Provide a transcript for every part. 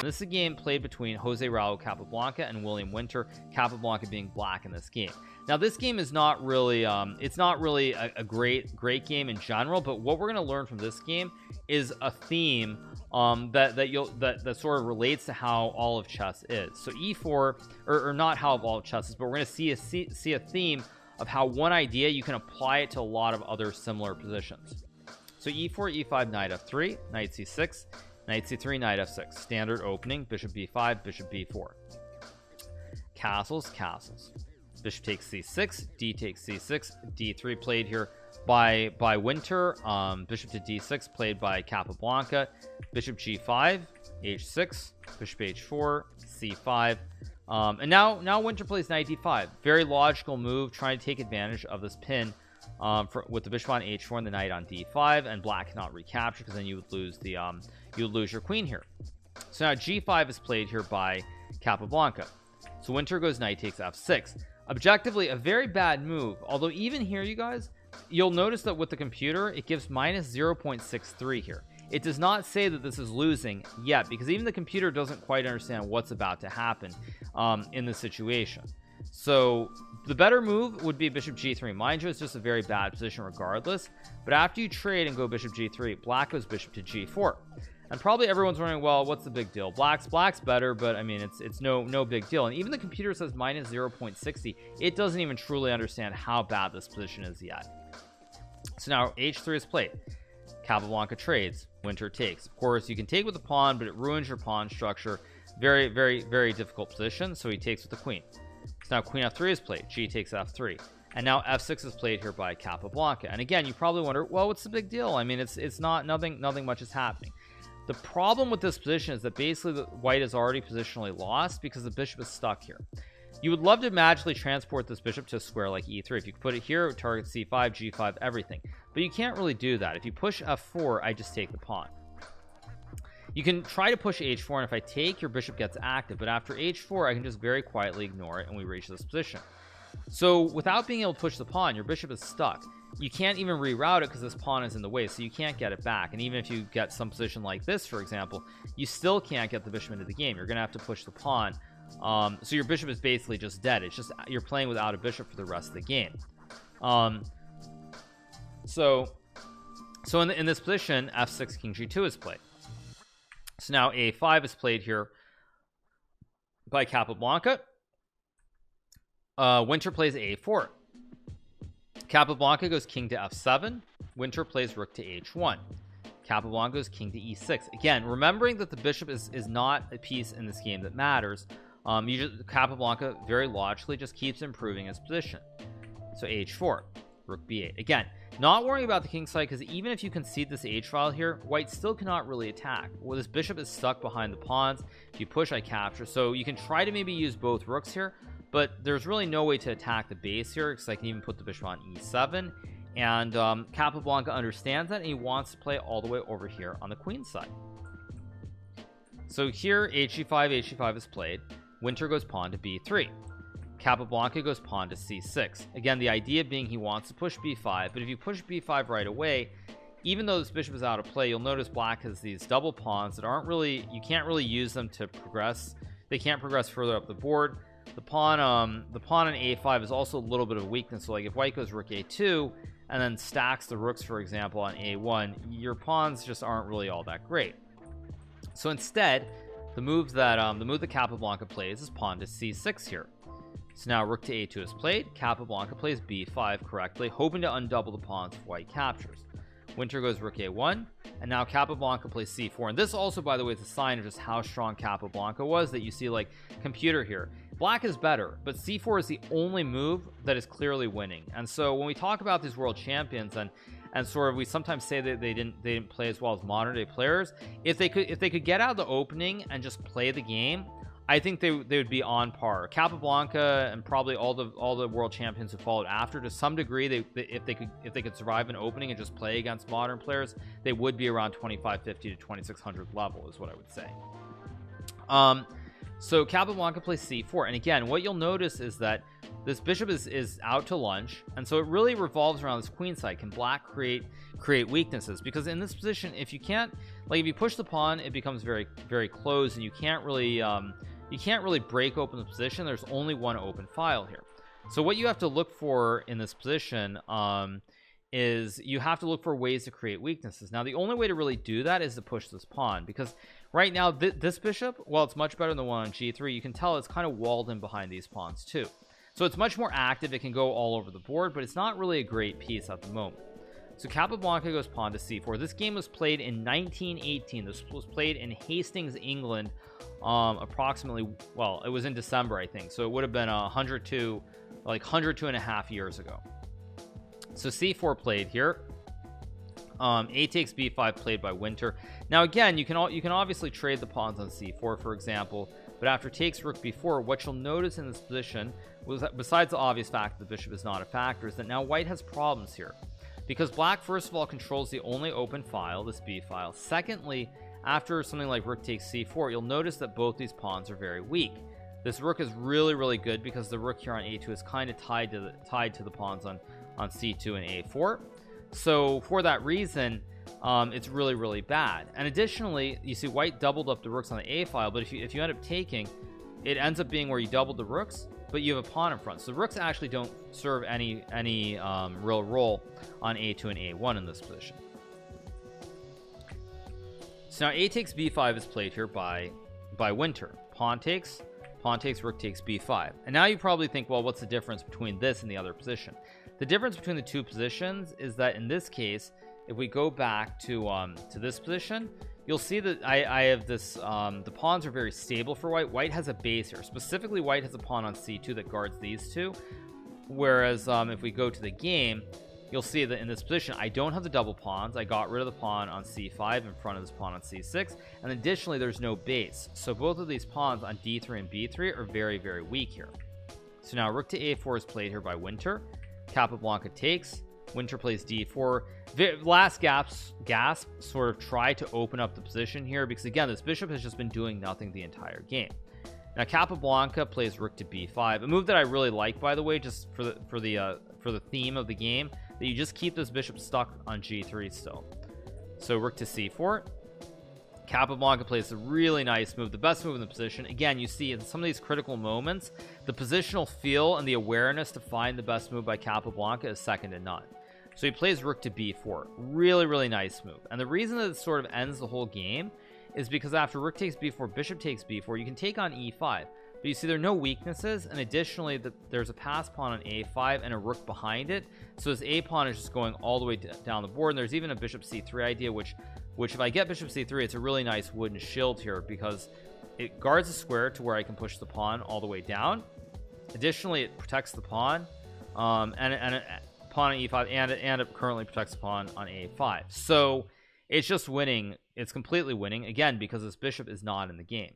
This is a game played between Jose Capablanca and William Winter, Capablanca being black in this game. Now this game is not really it's not really a great game in general, but what we're going to learn from this game is a theme that sort of relates to how all of chess is. So e4, or not how all of chess is, but we're going to see a theme of how one idea you can apply it to a lot of other similar positions. So e4, e5, knight f3, knight c6, knight c3, knight f6. Standard opening, bishop b5, bishop b4. Castles, castles. Bishop takes c6, d takes c6, d3 played here by Winter. Bishop to d6 played by Capablanca. Bishop g5, h6, bishop h4, c5. And now Winter plays knight d5. Very logical move, trying to take advantage of this pin with the bishop on h4 and the knight on d5, and black cannot recapture because then you would lose the you would lose your queen here. So now g5 is played here by Capablanca. So Winter goes knight takes f6. Objectively a very bad move, although even here, you guys, you'll notice that with the computer it gives minus 0.63 here. It does not say that this is losing yet, because even the computer doesn't quite understand what's about to happen in this situation. So the better move would be bishop g3. Mind you, it's just a very bad position regardless, but after you trade and go bishop g3, black goes bishop to g4. And probably everyone's wondering, well, what's the big deal? Black's better, but I mean it's no big deal. And even the computer says minus 0.60. It doesn't even truly understand how bad this position is yet. So now h3 is played. Capablanca trades. Winter takes. Of course you can take with the pawn, but it ruins your pawn structure. Very difficult position. So he takes with the queen. So now queen f3 is played. G takes f3, and now f6 is played here by Capablanca. And again, you probably wonder, well, what's the big deal? I mean, it's not nothing much is happening. The problem with this position is that basically the white is already positionally lost because the bishop is stuck here. You would love to magically transport this bishop to a square like e3. If you put it here, it would target c5, g5, everything, but you can't really do that. If you push f4, I just take the pawn. You can try to push h4, and if I take, your bishop gets active, but after h4 I can just very quietly ignore it and we reach this position. So without being able to push the pawn, your bishop is stuck. You can't even reroute it because this pawn is in the way, so you can't get it back. And even if you get some position like this, for example, you still can't get the bishop into the game. You're gonna have to push the pawn. So your bishop is basically just dead. It's just you're playing without a bishop for the rest of the game. So in this position, f6 king g2 is played. So now a5 is played here by Capablanca. Winter plays a4. Capablanca goes king to f7. Winter plays rook to h1. Capablanca goes king to e6. Again, remembering that the bishop is not a piece in this game that matters. Capablanca very logically just keeps improving his position. So h4, rook b8. Again, not worrying about the king side, because even if you concede this h file here, white still cannot really attack. Well, this bishop is stuck behind the pawns. If you push, I capture. So you can try to maybe use both rooks here, but there's really no way to attack the base here, because I can even put the bishop on e7. And Capablanca understands that, and he wants to play all the way over here on the queen side. So here h5 is played. Winter goes pawn to b3. Capablanca goes pawn to c6. Again, the idea being he wants to push b5, but if you push b5 right away, even though this bishop is out of play, you'll notice black has these double pawns that aren't really, you can't really use them to progress. They can't progress further up the board. The pawn on a5 is also a little bit of a weakness. So like if white goes rook a2 and then stacks the rooks, for example, on a1, your pawns just aren't really all that great. So instead, the move that Capablanca plays is pawn to c6 here. So now rook to a2 is played. Capablanca plays b5 correctly, hoping to undouble the pawns if white captures. Winter goes rook a1, and now Capablanca plays c4. And this also, by the way, is a sign of just how strong Capablanca was, that you see like computer here. Black is better, but c4 is the only move that is clearly winning. And so when we talk about these world champions and sort of we sometimes say that they didn't play as well as modern day players, if they could get out of the opening and just play the game, I think they would be on par. Capablanca and probably all the world champions who followed after, to some degree, if they could survive an opening and just play against modern players, they would be around 2550 to 2600 level is what I would say. So Capablanca plays c4, and again, what you'll notice is that this bishop is out to lunch, and so it really revolves around this queen side. Can black create weaknesses? Because in this position, if you can't, like, if you push the pawn, it becomes very, very closed, and you can't really break open the position. There's only one open file here. So what you have to look for in this position is you have to look for ways to create weaknesses. Now, the only way to really do that is to push this pawn, because right now this bishop, while it's much better than the one on g3, you can tell it's kind of walled in behind these pawns too. So it's much more active. It can go all over the board, but it's not really a great piece at the moment. So Capablanca goes pawn to c4. This game was played in 1918. This was played in Hastings, England, approximately, well, it was in December, I think. So it would have been 102 and a half years ago. So c4 played here. A takes b5 played by Winter. Now again, you can obviously trade the pawns on c4, for example, but after takes rook b4, what you'll notice in this position was that, besides the obvious fact that the bishop is not a factor, is that now white has problems here, because black, first of all, controls the only open file, this b file. Secondly, after something like rook takes c4, you'll notice that both these pawns are very weak. This rook is really, really good because the rook here on a2 is kind of tied to the pawns on c2 and a4. So for that reason, it's really, really bad. And additionally, you see white doubled up the rooks on the a file, but if you end up taking, it ends up being where you doubled the rooks, but you have a pawn in front. So the rooks actually don't serve any real role on a2 and a1 in this position. So now a takes b5 is played here by Winter. Pawn takes, rook takes b5. And now you probably think, well, what's the difference between this and the other position? The difference between the two positions is that in this case, if we go back to this position, you'll see that I have this, the pawns are very stable for white. White has a base here. Specifically, white has a pawn on c2 that guards these two. Whereas if we go to the game, you'll see that in this position, I don't have the double pawns. I got rid of the pawn on c5 in front of this pawn on c6. And additionally, there's no base. So both of these pawns on d3 and b3 are very, very weak here. So now rook to a4 is played here by Winter. Capablanca takes. Winter plays d4. Last gasp sort of try to open up the position here, because again, this bishop has just been doing nothing the entire game. Now Capablanca plays rook to b5, a move that I really like, by the way, just for the theme of the game, that you just keep this bishop stuck on g3 still. So rook to c4. Capablanca plays a really nice move, the best move in the position. Again, you see in some of these critical moments, the positional feel and the awareness to find the best move by Capablanca is second to none. So he plays rook to b4. Really, really nice move. And the reason that it sort of ends the whole game is because after rook takes b4, bishop takes b4, you can take on e5. But you see there are no weaknesses, and additionally there's a pass pawn on a5 and a rook behind it. So this a pawn is just going all the way down the board, and there's even a bishop c3 idea, which if I get bishop c3, it's a really nice wooden shield here, because it guards the square to where I can push the pawn all the way down. Additionally, it protects the pawn, and pawn on e5, and it currently protects the pawn on a5. So it's just winning. It's completely winning, again, because this bishop is not in the game.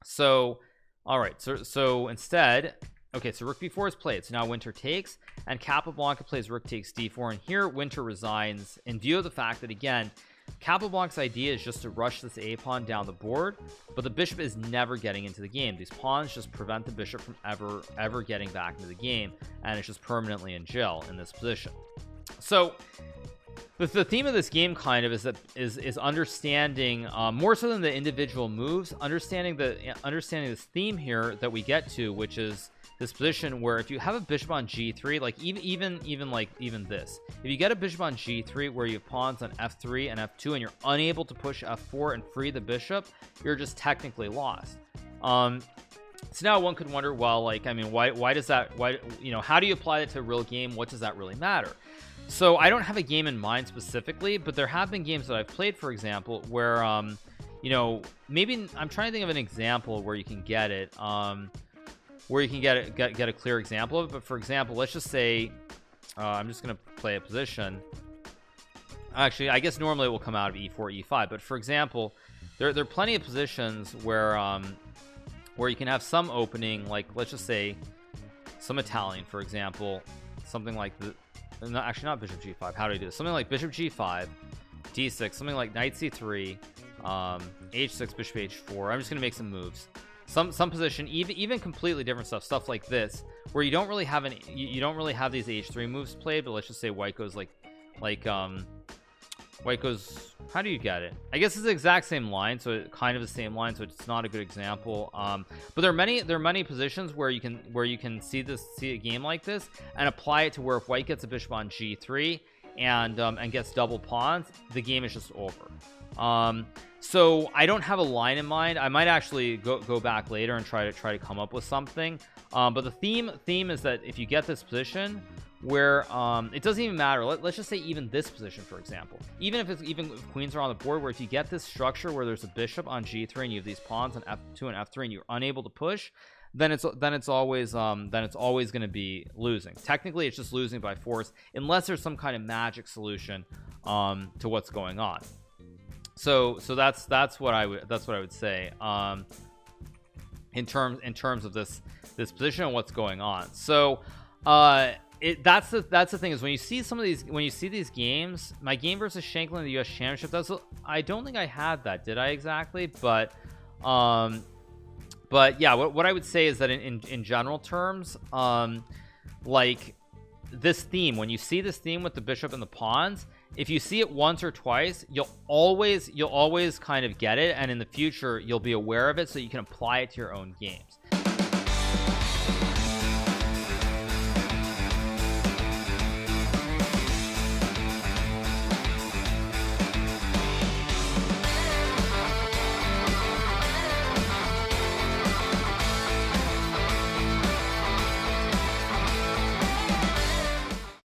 So all right, so instead, okay, so rook b4 is played. So now Winter takes, and Capablanca plays rook takes d4, and here Winter resigns in view of the fact that, again, Capablanca's idea is just to rush this a pawn down the board, but the bishop is never getting into the game. These pawns just prevent the bishop from ever getting back into the game, and it's just permanently in jail in this position. So the theme of this game kind of is understanding, more so than the individual moves, understanding this theme here that we get to, which is this position where if you have a bishop on g3, like even this, if you get a bishop on g3 where you have pawns on f3 and f2 and you're unable to push f4 and free the bishop, you're just technically lost. So now one could wonder, well, like, I mean, why does that, you know, how do you apply it to a real game? What does that really matter? So I don't have a game in mind specifically, but there have been games that I've played, for example, where you know, maybe I'm trying to think of an example where you can get it, where you can get a clear example of it. But for example, let's just say I'm just gonna play a position. Actually, I guess normally it will come out of e4, e5, but for example, there are plenty of positions where you can have some opening, like let's just say some Italian, for example, something like the actually not bishop g5. How do I do this? Something like bishop g5, d6, something like knight c3, h6, bishop h4. I'm just gonna make some moves. some position, even completely different stuff like this, where you don't really have any, you don't really have these h3 moves played, but let's just say white goes like white goes, how do you get it? I guess it's the exact same line, so kind of the same line, so it's not a good example. But there are many positions where you can see a game like this and apply it to where if white gets a bishop on g3 and gets double pawns, the game is just over. So I don't have a line in mind. I might actually go back later and try to come up with something. But the theme is that if you get this position where it doesn't even matter, let's just say even this position, for example, even if queens are on the board, where if you get this structure where there's a bishop on g3 and you have these pawns on f2 and f3 and you're unable to push, then it's always going to be losing. Technically it's just losing by force unless there's some kind of magic solution to what's going on. So that's what I would say in terms of this position and what's going on. So that's the thing, is when you see these games, my game versus Shanklin in the US Championship, I don't think I had that, did I exactly? But yeah, what I would say is that in general terms, like this theme, when you see this theme with the bishop and the pawns, if you see it once or twice, you'll always kind of get it, and in the future you'll be aware of it, so you can apply it to your own games.